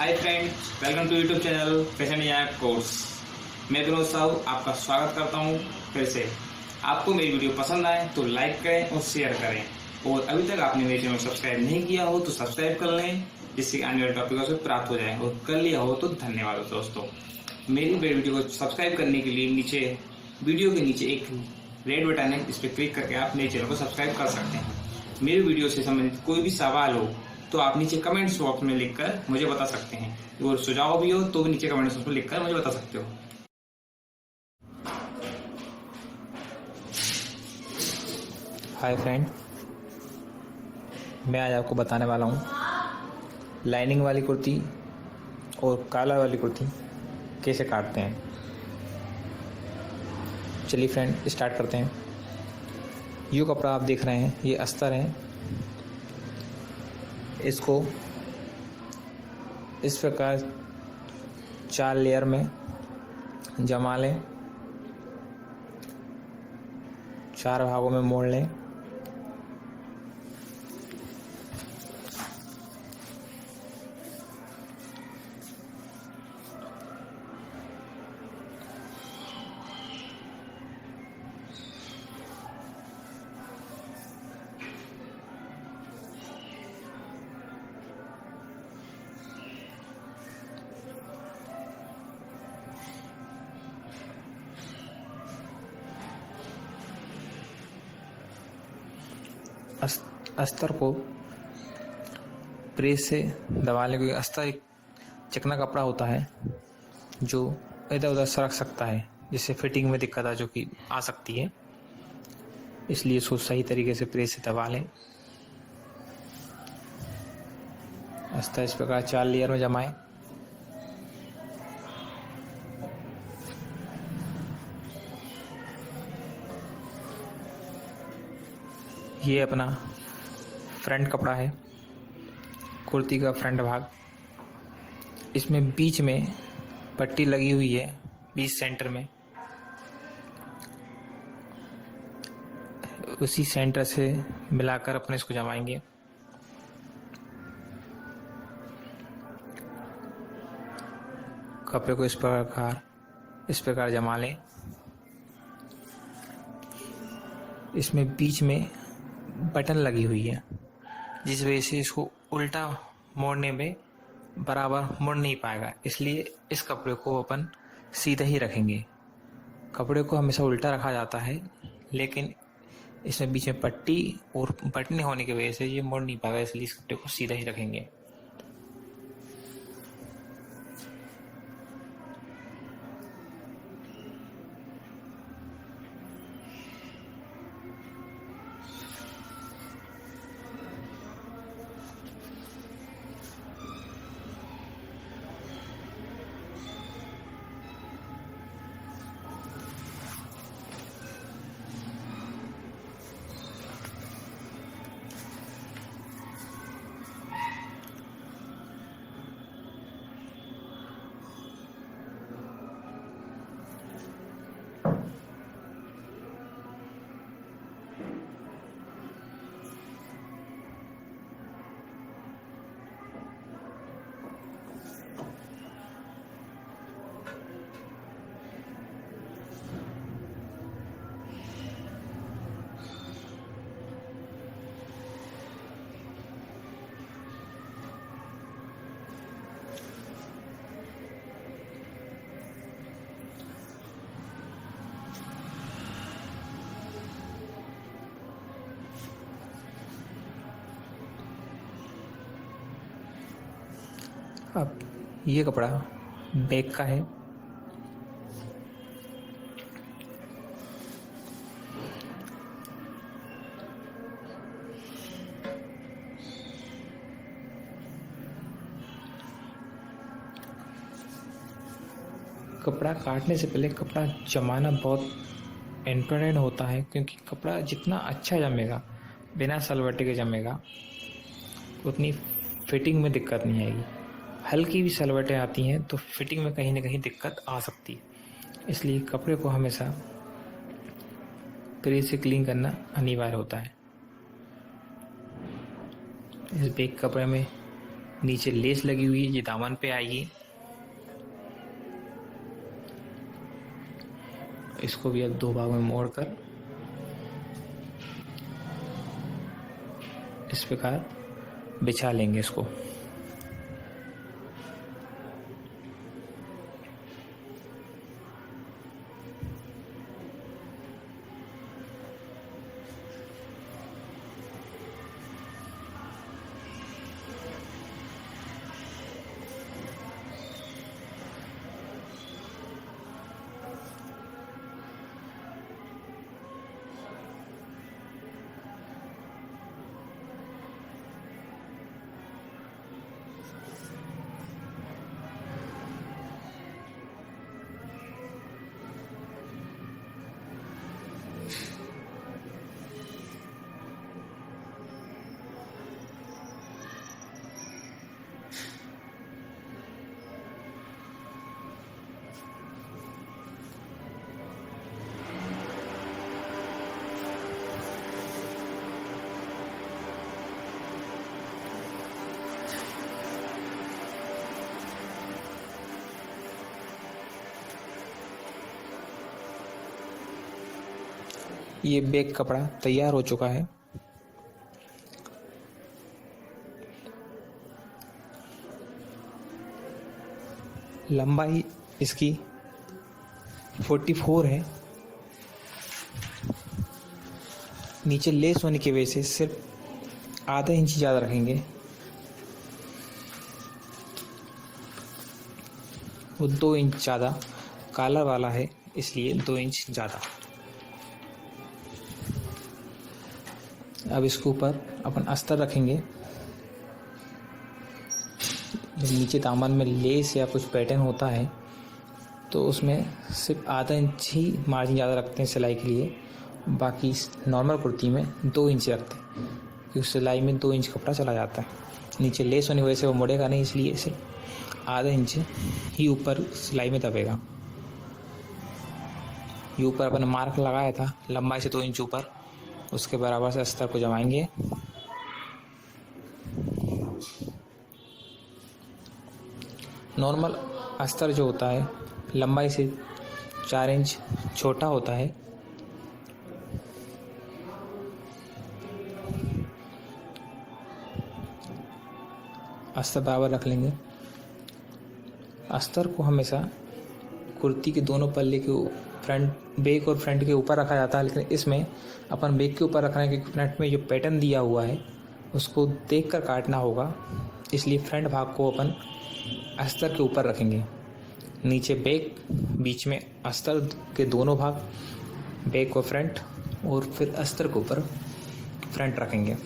Hi friends, welcome to YouTube channel fashion या course. मैं विनोद साहू आपका स्वागत करता हूं। फिर से आपको मेरी वीडियो पसंद आए तो लाइक करें और शेयर करें, और अभी तक आपने मेरे चैनल को सब्सक्राइब नहीं किया हो तो सब्सक्राइब कर लें, जिससे आने वाले टॉपिकों से प्राप्त हो जाए। और कर लिया हो तो धन्यवाद दोस्तों। मेरी वीडियो को सब्सक्राइब करने के लिए नीचे वीडियो के नीचे एक रेड बटन है, इस पर क्लिक करके आप मेरे चैनल को सब्सक्राइब कर सकते हैं। मेरी वीडियो से संबंधित कोई भी सवाल हो तो आप नीचे कमेंट्स बॉक्स में लिखकर मुझे बता सकते हैं, और सुझाव भी हो तो भी नीचे कमेंट्स बॉक्स में लिखकर मुझे बता सकते हो। हाय फ्रेंड, मैं आज आपको बताने वाला हूँ लाइनिंग वाली कुर्ती और कॉलर वाली कुर्ती कैसे काटते हैं। चलिए फ्रेंड, स्टार्ट करते हैं। ये कपड़ा आप देख रहे हैं, ये अस्तर है। इसको इस प्रकार 4 लेयर में जमा लें, 4 भागों में मोड़ लें। अस्तर को प्रेस से दबा लें, क्योंकि अस्तर एक चिकना कपड़ा होता है जो इधर उधर सरक सकता है, जिससे फिटिंग में दिक्कत आ सकती है। इसलिए इसको सही तरीके से प्रेस से दबा लें। अस्तर इस प्रकार 4 लेयर में जमाएं। ये अपना फ्रंट कपड़ा है, कुर्ती का फ्रंट भाग। इसमें बीच में पट्टी लगी हुई है, बीच सेंटर में। उसी सेंटर से मिलाकर अपने इसको जमाएंगे। कपड़े को इस प्रकार जमा लें। इसमें बीच में बटन लगी हुई है, जिस वजह से इसको उल्टा मोड़ने में बराबर मुड़ नहीं पाएगा। इसलिए इस कपड़े को अपन सीधा ही रखेंगे। कपड़े को हमेशा उल्टा रखा जाता है, लेकिन इसमें बीच में पट्टी और बटने होने की वजह से ये मुड़ नहीं पाएगा, इसलिए इस कपड़े को सीधा ही रखेंगे। अब ये कपड़ा बैक का है। कपड़ा काटने से पहले कपड़ा जमाना बहुत इम्पोर्टेंट होता है, क्योंकि कपड़ा जितना अच्छा जमेगा, बिना सलवटे के जमेगा, उतनी फिटिंग में दिक्कत नहीं आएगी। हल्की भी सलवटें आती हैं तो फिटिंग में कहीं ना कहीं दिक्कत आ सकती है। इसलिए कपड़े को हमेशा प्रेस से क्लीन करना अनिवार्य होता है। इस बैक कपड़े में नीचे लेस लगी हुई है, ये दामन पे आएगी। इसको भी अब 2 भाग में मोड़कर इस प्रकार बिछा लेंगे इसको। ये बैग कपड़ा तैयार हो चुका है। लंबाई इसकी 44 है। नीचे लेस होने की वजह से सिर्फ आधा इंच ज़्यादा रखेंगे। वो 2 इंच ज़्यादा कॉलर वाला है, इसलिए 2 इंच ज़्यादा। अब इसके ऊपर अपन अस्तर रखेंगे। जब नीचे दामन में लेस या कुछ पैटर्न होता है तो उसमें सिर्फ आधा इंच ही मार्जिन ज़्यादा रखते हैं सिलाई के लिए, बाकी नॉर्मल कुर्ती में 2 इंच रखते हैं क्योंकि सिलाई में 2 इंच कपड़ा चला जाता है। नीचे लेस होने की वजह से वो मुड़ेगा नहीं, इसलिए सिर्फ आधा इंच ही ऊपर सिलाई में दबेगा। ये ऊपर अपन मार्क लगाया था लंबाई से 2 इंच ऊपर, उसके बराबर से अस्तर को जमाएंगे। नॉर्मल अस्तर जो होता है लंबाई से 4 इंच छोटा होता है। अस्तर बराबर रख लेंगे। अस्तर को हमेशा कुर्ती के दोनों पल्ले के फ्रंट, बैक और फ्रंट के ऊपर रखा जाता है, लेकिन इसमें अपन बैक के ऊपर रख रहे हैं क्योंकि फ्रंट में जो पैटर्न दिया हुआ है उसको देखकर काटना होगा, इसलिए फ्रंट भाग को अपन अस्तर के ऊपर रखेंगे। नीचे बैक, बीच में अस्तर के दोनों भाग, बैक और फ्रंट, और फिर अस्तर के ऊपर फ्रंट रखेंगे।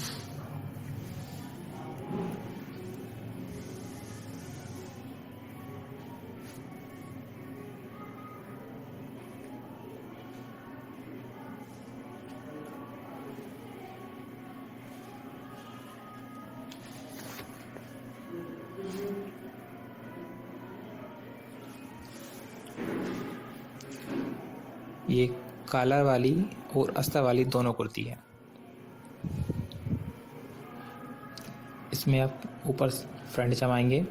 ये कॉलर वाली और अस्तर वाली दोनों कुर्ती है। इसमें आप ऊपर फ्रंट जमाएंगे।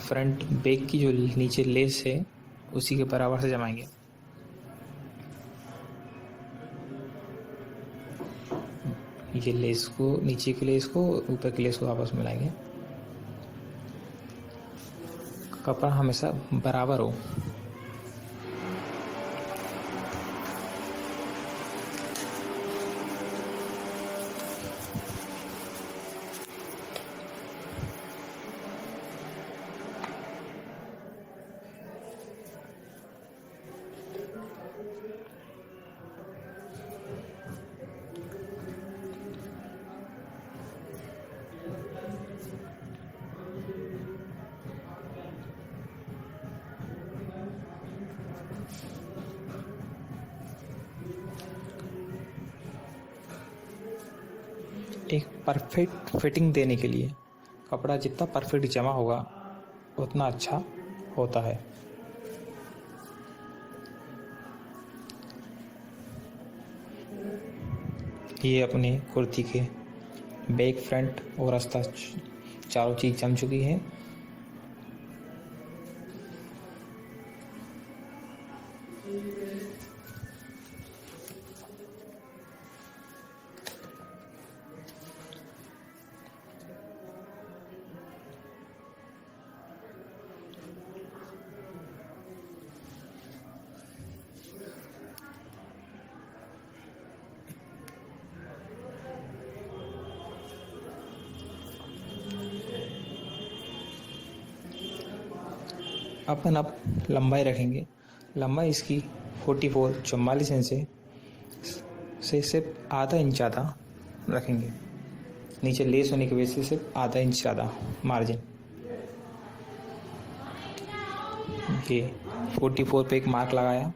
फ्रंट बैक की जो नीचे लेस है उसी के बराबर से जमाएंगे। ये लेस को, नीचे की लेस को ऊपर की लेस को आपस में मिलाएंगे। कपड़ा हमेशा बराबर हो। एक परफेक्ट फिटिंग देने के लिए कपड़ा जितना परफेक्ट जमा होगा उतना अच्छा होता है। ये अपनी कुर्ती के बैक फ्रंट और रास्ता चारों चीज़ जम चुकी है। अपन अब लंबाई रखेंगे। लंबाई इसकी 44 इंच से सिर्फ आधा इंच ज़्यादा रखेंगे। नीचे लेस होने की वजह से सिर्फ आधा इंच ज़्यादा मार्जिन। ये 44 पे एक मार्क लगाया।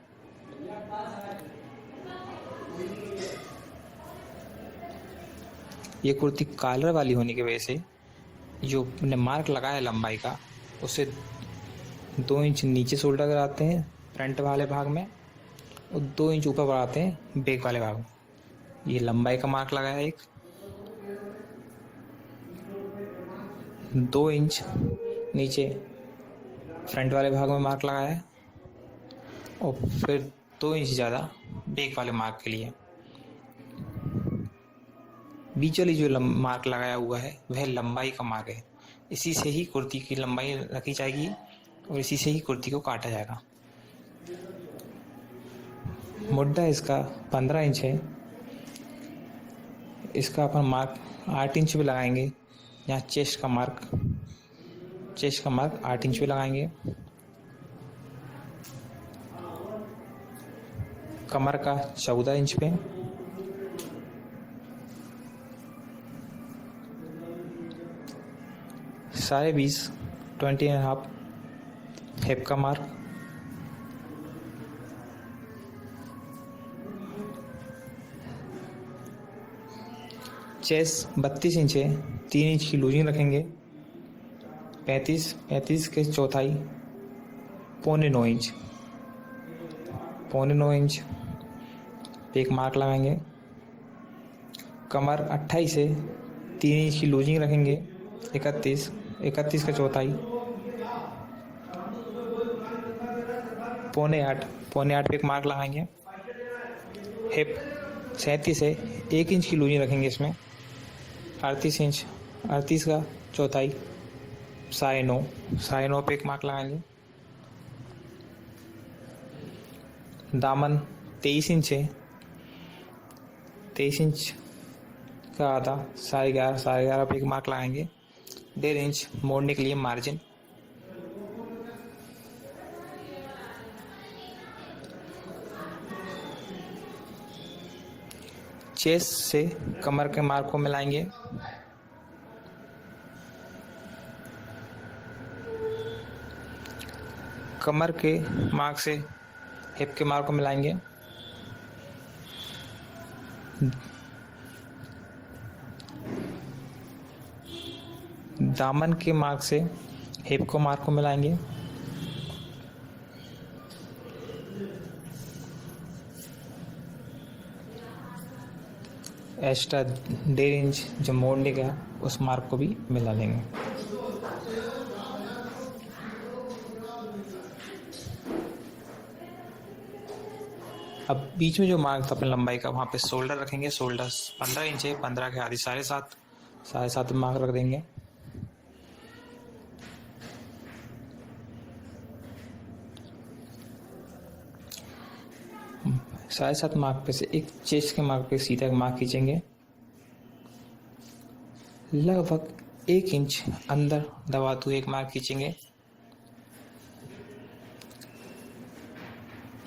ये कुर्ती कॉलर वाली होने की वजह से जो हमने मार्क लगाया लंबाई का, उससे 2 इंच नीचे शोल्डर कराते हैं फ्रंट वाले भाग में और 2 इंच ऊपर बढ़ाते हैं बैक वाले भाग में। ये लंबाई का मार्क लगाया एक। 2 इंच नीचे फ्रंट वाले भाग में मार्क लगाया है और फिर 2 इंच ज़्यादा बैक वाले मार्क के लिए। बीच वाली जो मार्क लगाया हुआ है वह लंबाई का मार्क है। इसी से ही कुर्ती की लंबाई रखी जाएगी और इसी से ही कुर्ती को काटा जाएगा। मुड्ढा इसका 15 इंच है। इसका अपन मार्क 8 इंच पे लगाएंगे। यहाँ चेस्ट का मार्क 8 इंच पे लगाएंगे। कमर का 14 इंच पे। साढ़े 20.5 हिप का मार्क। चेस्ट 32 इंच है। 3 इंच की लूजिंग रखेंगे। 35 के चौथाई 9.25 इंच। 9.25 इंच पे एक मार्क लगाएंगे। कमर 28 है। 3 इंच की लूजिंग रखेंगे। 31 का चौथाई 8.25 पे एक मार्क लगाएंगे। हिप 37 है। 1 इंच की लूजिंग रखेंगे इसमें। 38 का चौथाई 9.5 पे एक मार्क लगाएंगे। दामन 23 इंच है। 23 इंच का आधा 11.5 पे एक मार्क लगाएंगे। 1.5 इंच मोड़ने के लिए मार्जिन। चेस्ट से कमर के मार्क को मिलाएंगे। कमर के मार्क से हिप के मार्क को मिलाएंगे। दामन के मार्क से हिप को मार्क को मिलाएंगे। एक्स्ट्रा 1.5 इंच जो मोड़ने का उस मार्क को भी मिला लेंगे। अब बीच में जो मार्क था अपनी लंबाई का, वहाँ पे शोल्डर रखेंगे। शोल्डर 15 इंच है। 15 के आधी 7.5 मार्क रख देंगे। साढ़े 7 मार्क पे से एक चेस्ट के मार्क पे सीधा एक मार्क खींचेंगे। लगभग 1 इंच अंदर दबाते हुए एक मार्क खींचेंगे।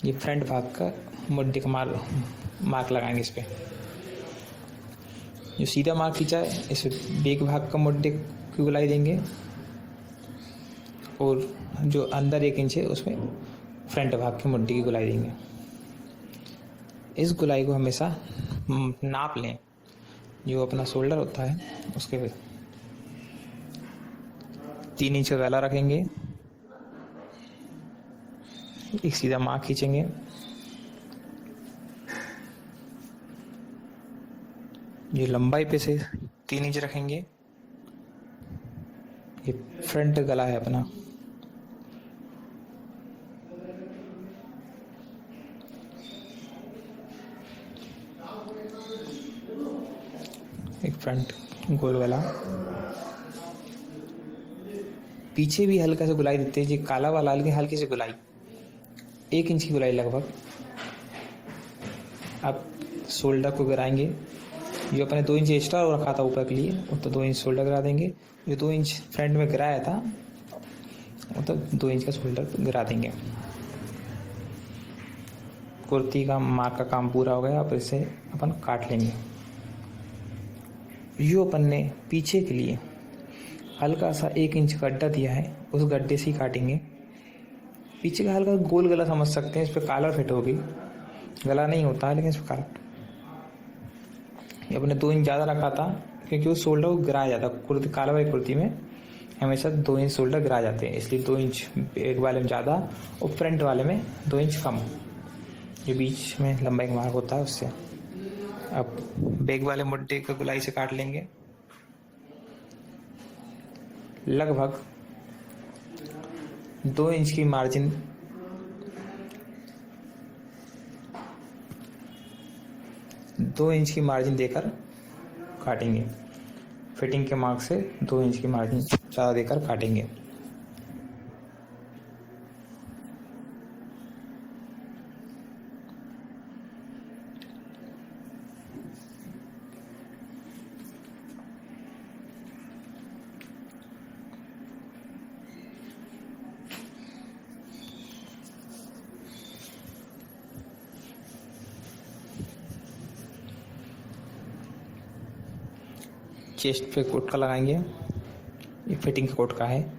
ये फ्रंट भाग का मुड्ढे का मार्क लगाएंगे इस पे। जो सीधा मार्क खींचा है इस बैक भाग का मुड्ढे की गोलाई देंगे और जो अंदर 1 इंच है उसमें फ्रंट भाग के मुड्ढे की गोलाई देंगे। इस गोलाई को हमेशा नाप लें। जो अपना शोल्डर होता है उसके 3 इंच का गला रखेंगे। एक सीधा मार्क खींचेंगे। ये लंबाई पे से 3 इंच रखेंगे। ये फ्रंट गला है अपना। एक फ्रंट गोल गला। पीछे भी हल्का सा गुलाई देते हैं, जी काला वाला हल्की सी गुलाई, 1 इंच की गुलाई लगभग। अब शोल्डर को गिराएंगे। जो अपने 2 इंच एक्स्ट्रा रखा था ऊपर के लिए, वो तो 2 इंच शोल्डर गिरा देंगे। जो 2 इंच फ्रंट में गिराया था, वो तो 2 इंच का शोल्डर गिरा देंगे। कुर्ती का मार्क का काम पूरा हो गया। अब इसे अपन काट लेंगे। जो अपन ने पीछे के लिए हल्का सा 1 इंच गड्ढा दिया है, उस गड्ढे से ही काटेंगे। पीछे का हल्का गोल गला समझ सकते हैं, इस पर कॉलर फिट होगी। गला नहीं होता है लेकिन इस पर कॉलर। ये अपने 2 इंच ज़्यादा रखा था क्योंकि वो शोल्डर को गिराया जाता है। कुर्ती काला वाली कुर्ती में हमेशा 2 इंच शोल्डर गिरा जाते हैं, इसलिए 2 इंच बैक वाले में ज़्यादा और फ्रंट वाले में 2 इंच कम। जो बीच में लंबाई का मार्क होता है उससे। अब बैक वाले मुड्डे को गुलाई से काट लेंगे। लगभग 2 इंच की मार्जिन, 2 इंच की मार्जिन देकर काटेंगे। फिटिंग के मार्क से 2 इंच की मार्जिन ज़्यादा देकर काटेंगे। चेस्ट पे कोट का लगाएंगे। ये फिटिंग का कोट का है,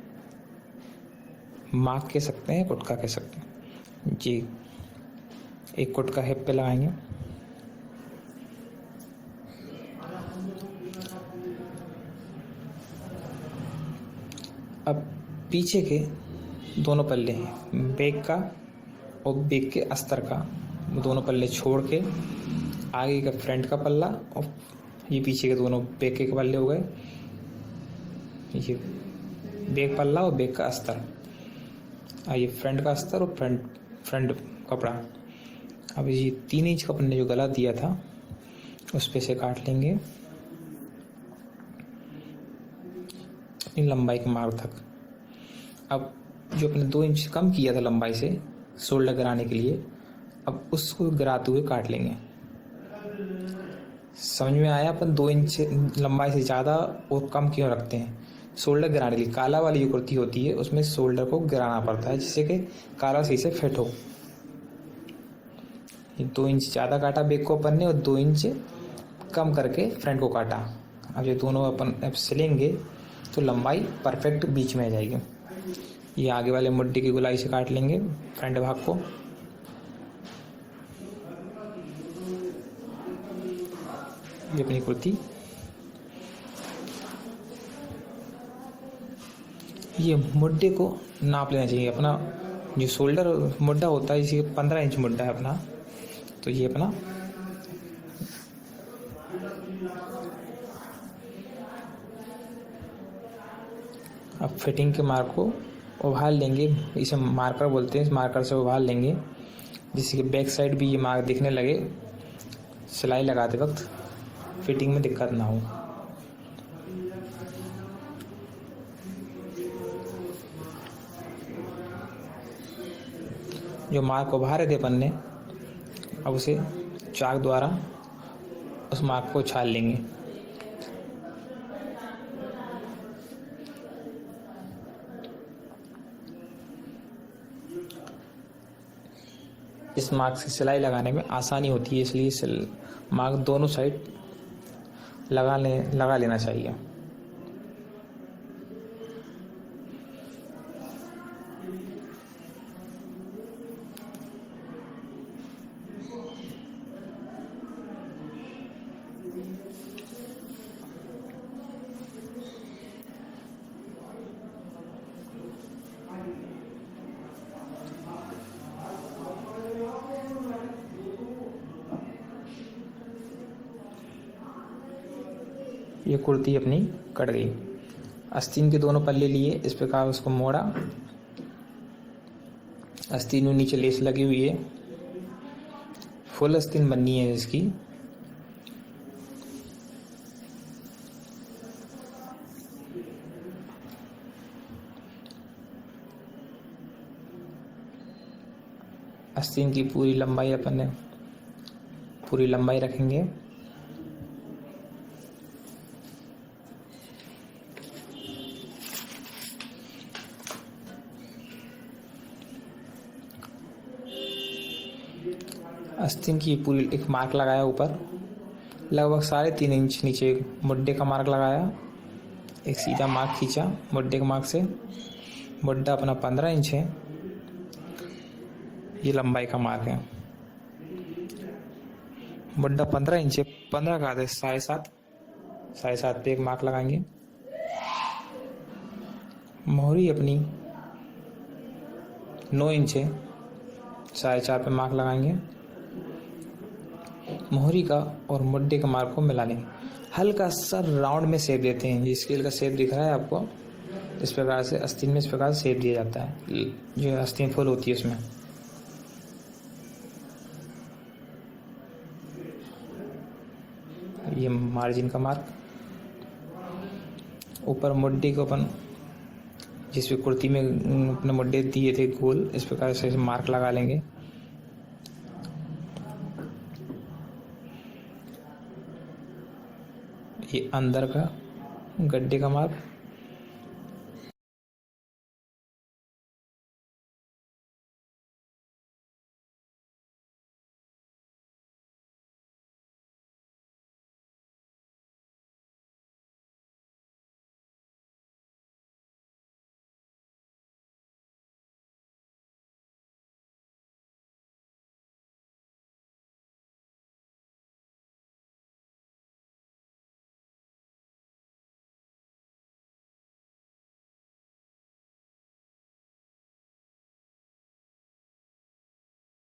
मार्क कह सकते हैं, कोट का कह सकते हैं जी। एक कोट का हिप पे लगाएंगे। अब पीछे के दोनों पल्ले हैं, बैक का और बैक के अस्तर का, वो दोनों पल्ले छोड़ के आगे का फ्रंट का पल्ला और ये पीछे के दोनों बैक के पल्ले हो गए। ये बैक पल्ला और बैक का अस्तर, ये फ्रंट का अस्तर और फ्रंट कपड़ा। अब ये 3 इंच का अपन ने जो गला दिया था उस पे से काट लेंगे अपनी लंबाई के मार्क तक। अब जो अपने 2 इंच कम किया था लंबाई से शोल्डर गिराने के लिए, अब उसको गिराते हुए काट लेंगे। समझ में आया अपन 2 इंच लंबाई से ज़्यादा और कम क्यों रखते हैं? शोल्डर गिराने के लिए। काला वाली जो कुर्ती होती है उसमें शोल्डर को गिराना पड़ता है जिससे कि काला सही से फिट हो। 2 इंच ज़्यादा काटा बैक को अपन ने और 2 इंच कम करके फ्रंट को काटा। अब ये दोनों अपन अब सिलेंगे तो लंबाई परफेक्ट बीच में आ जाएगी। ये आगे वाले मुड्डे की गुलाई से काट लेंगे फ्रंट भाग को। ये अपनी कुर्ती, ये मुड्डे को नाप लेना चाहिए अपना। जो शोल्डर मुड्डा होता है इसी 15 इंच मुड्डा है अपना, तो ये अपना अब फिटिंग के मार्क को उभार लेंगे। इसे मार्कर बोलते हैं, इस मार्कर से उभार लेंगे जिससे कि बैक साइड भी ये मार्क दिखने लगे, सिलाई लगाते वक्त फिटिंग में दिक्कत ना हो। जो मार्क उभारे थे अपन ने, अब उसे चाक द्वारा उस मार्क को छाल लेंगे। इस मार्क से सिलाई लगाने में आसानी होती है, इसलिए मार्क दोनों साइड लगा लेना चाहिए। ये कुर्ती अपनी कट गई। आस्तीन के दोनों पल्ले लिए, इस प्रकार उसको मोड़ा। आस्तीन में नीचे लेस लगी हुई है, फुल आस्तीन बननी है इसकी। आस्तीन की पूरी लंबाई पूरी लंबाई रखेंगे। आस्तीन की पूरी एक मार्क लगाया ऊपर, लगभग 3.5 इंच नीचे मुड्ढे का मार्क लगाया। एक सीधा मार्क खींचा मुड्ढे के मार्क से। मुड्ढा अपना 15 इंच है, ये लंबाई का मार्क है। मुड्ढा 15 इंच है, 15 का आधा 7.5 पे एक मार्क लगाएंगे। मोहरी अपनी 9 इंच है, 4.5 पे मार्क लगाएंगे। मोहरी का और मुड्ढे का मार्क को मिला लेंगे। हल्का सा राउंड में शेप देते हैं। ये स्केल का शेप दिख रहा है आपको, इस प्रकार से आस्तीन में इस प्रकार शेप दिया जाता है, जो आस्तीन फुल होती है उसमें। ये मार्जिन का मार्क, ऊपर मुड्ढे को अपन जिसपे कुर्ती में अपने मुड्ढे दिए थे गोल, इस प्रकार से मार्क लगा लेंगे। ये अंदर का गड्ढे का मार्क,